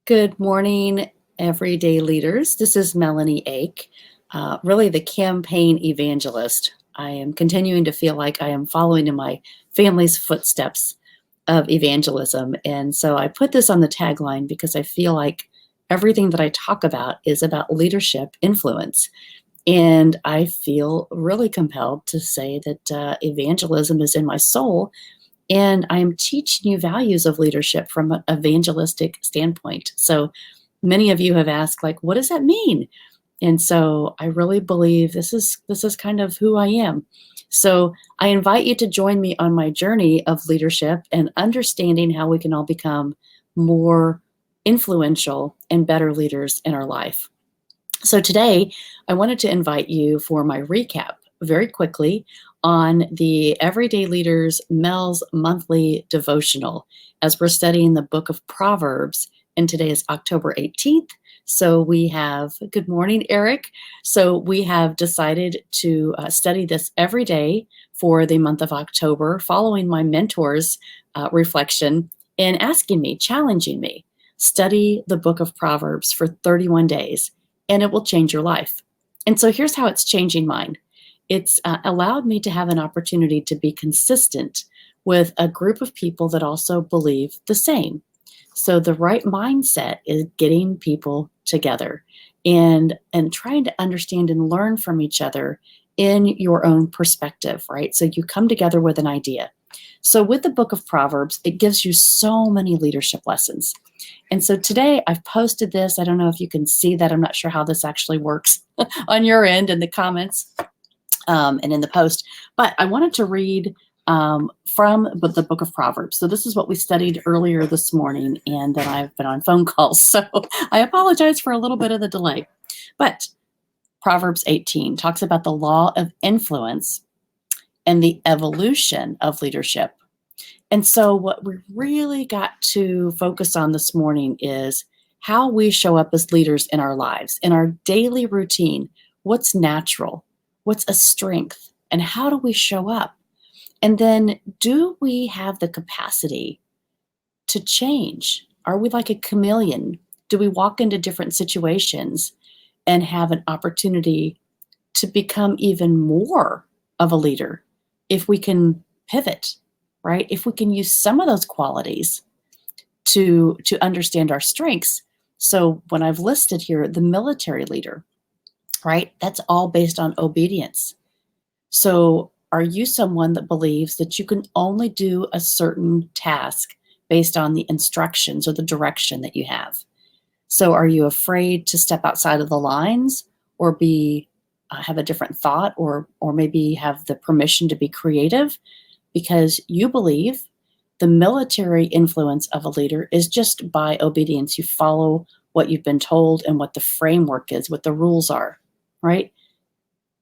Good morning, everyday leaders. This is Melanie Ake, really the campaign evangelist. I am continuing to feel like I am following in my family's footsteps of evangelism. And so I put this on the tagline because I feel like everything that I talk about is about leadership influence. And I feel really compelled to say that evangelism is in my soul, and I am teaching you values of leadership from an evangelistic standpoint. So many of you have asked, like, what does that mean? And so I really believe this is kind of who I am. So I invite you to join me on my journey of leadership and understanding how we can all become more influential and better leaders in our life. So today, I wanted to invite you for my recap very quickly on the Everyday Leaders Mel's monthly devotional as we're studying the book of Proverbs. And today is October 18th. So we have, good morning, Eric. So we have decided to study this every day for the month of October, following my mentor's reflection and asking me, challenging me, study the book of Proverbs for 31 days. And it will change your life. And so here's how it's changing mine. It's allowed me to have an opportunity to be consistent with a group of people that also believe the same. So the right mindset is getting people together and trying to understand and learn from each other in your own perspective, right? So you come together with an idea. So with the book of Proverbs, it gives you so many leadership lessons. And so today I've posted this. I don't know if you can see that. I'm not sure how this actually works on your end in the comments and in the post. But I wanted to read from the book of Proverbs. So this is what we studied earlier this morning, and then I've been on phone calls. So I apologize for a little bit of the delay. But Proverbs 18 talks about the law of influence and the evolution of leadership. And so what we really got to focus on this morning is how we show up as leaders in our lives, in our daily routine. What's natural? What's a strength? And how do we show up? And then do we have the capacity to change? Are we like a chameleon? Do we walk into different situations and have an opportunity to become even more of a leader if we can pivot? Right? If we can use some of those qualities to understand our strengths. So when I've listed here the military leader, right? That's all based on obedience. So are you someone that believes that you can only do a certain task based on the instructions or the direction that you have? So are you afraid to step outside of the lines or have a different thought or maybe have the permission to be creative? Because you believe the military influence of a leader is just by obedience. You follow what you've been told and what the framework is, what the rules are, right?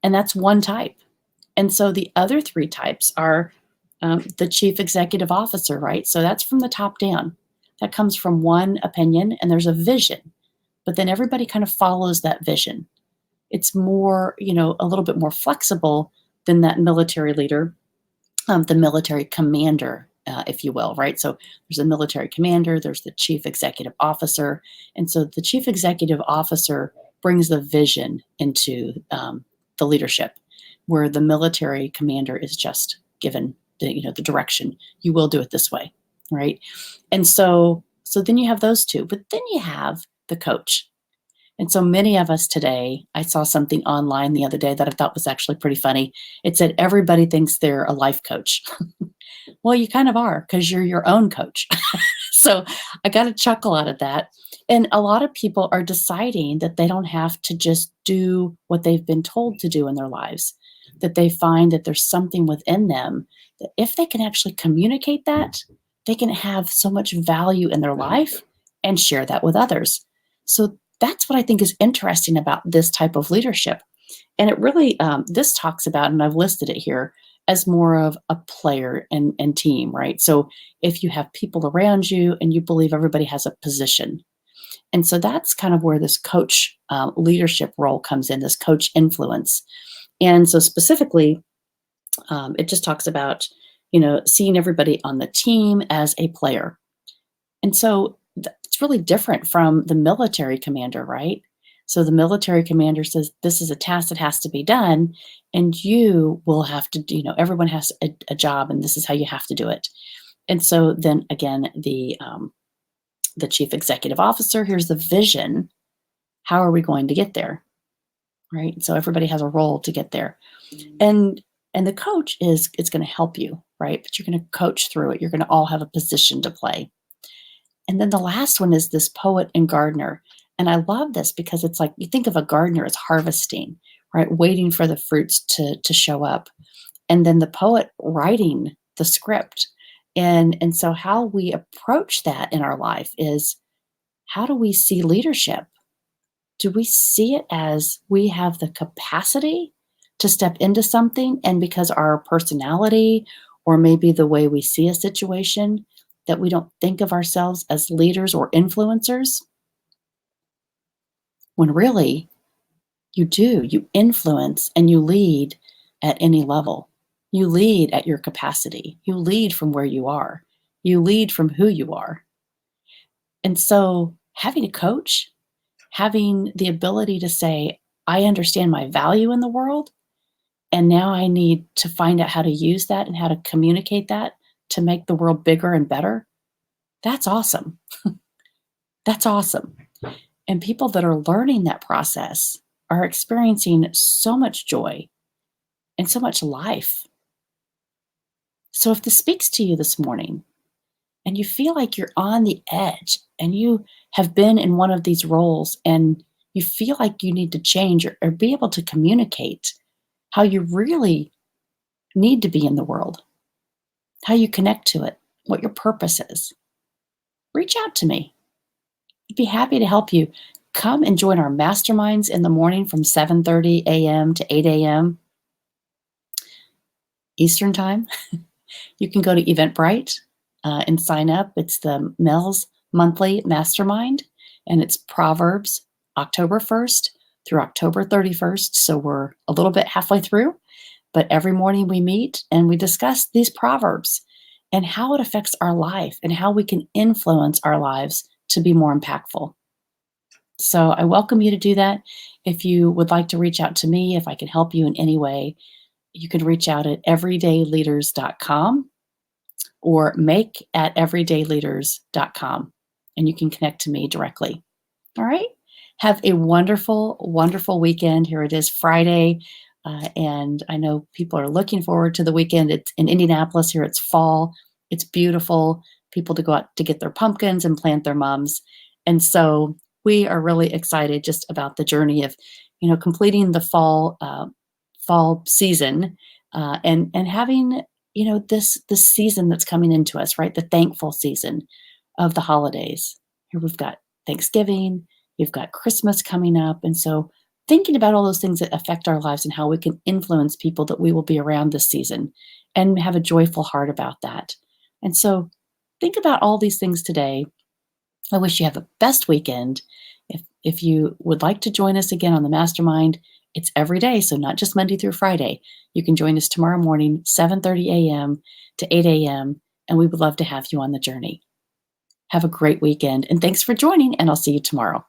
And that's one type. And so the other three types are the chief executive officer, right? So that's from the top down. That comes from one opinion and there's a vision, but then everybody kind of follows that vision. It's more, a little bit more flexible than that military leader. The military commander, if you will, right? So there's a military commander, there's the chief executive officer. And so the chief executive officer brings the vision into the leadership, where the military commander is just given the direction. You will do it this way, right? And so then you have those two, but then you have the coach. And so many of us today, I saw something online the other day that I thought was actually pretty funny. It said, everybody thinks they're a life coach. Well, you kind of are because you're your own coach. So I got a chuckle out of that. And a lot of people are deciding that they don't have to just do what they've been told to do in their lives, that they find that there's something within them that if they can actually communicate that, they can have so much value in their life and share that with others. So that's what I think is interesting about this type of leadership. And it really, this talks about, and I've listed it here, as more of a player and team, right? So if you have people around you and you believe everybody has a position. And so that's kind of where this coach leadership role comes in, this coach influence. And so specifically, it just talks about, seeing everybody on the team as a player. And so It's really different from the military commander, right? So the military commander says, this is a task that has to be done, and you will have to, everyone has a job, and this is how you have to do it. And so then again, the chief executive officer, here's the vision. How are we going to get there? Right? So everybody has a role to get there. And the coach is going to help you, right? But you're going to coach through it. You're going to all have a position to play. And then the last one is this poet and gardener. And I love this because it's like you think of a gardener as harvesting, right? Waiting for the fruits to show up. And then the poet writing the script. And so how we approach that in our life is, how do we see leadership? Do we see it as we have the capacity to step into something, and because our personality or maybe the way we see a situation, that we don't think of ourselves as leaders or influencers? When really you do. You influence and you lead at any level. You lead at your capacity. You lead from where you are. You lead from who you are. And so having a coach, having the ability to say, I understand my value in the world, and now I need to find out how to use that and how to communicate that to make the world bigger and better. That's awesome. That's awesome. And people that are learning that process are experiencing so much joy and so much life. So if this speaks to you this morning and you feel like you're on the edge and you have been in one of these roles and you feel like you need to change or be able to communicate how you really need to be in the world, how you connect to it, what your purpose is, reach out to me. I'd be happy to help you. Come and join our masterminds in the morning from 7:30 a.m. to 8 a.m. Eastern time. You can go to Eventbrite and sign up. It's the Mel's Monthly Mastermind, and it's Proverbs October 1st through October 31st. So we're a little bit halfway through, but every morning we meet and we discuss these Proverbs and how it affects our life and how we can influence our lives to be more impactful. So I welcome you to do that. If you would like to reach out to me, if I can help you in any way, you can reach out at everydayleaders.com or make@everydayleaders.com, and you can connect to me directly. All right. Have a wonderful, wonderful weekend. Here it is Friday. And I know people are looking forward to the weekend. It's in Indianapolis here. It's fall. It's beautiful. People to go out to get their pumpkins and plant their mums. And so we are really excited just about the journey of, completing the fall season and having, this season that's coming into us, right? The thankful season of the holidays. Here we've got Thanksgiving, you've got Christmas coming up. And so thinking about all those things that affect our lives and how we can influence people that we will be around this season and have a joyful heart about that. And so think about all these things today. I wish you have the best weekend. If you would like to join us again on the Mastermind, it's every day, so not just Monday through Friday. You can join us tomorrow morning, 7:30 a.m. to 8 a.m., and we would love to have you on the journey. Have a great weekend, and thanks for joining, and I'll see you tomorrow.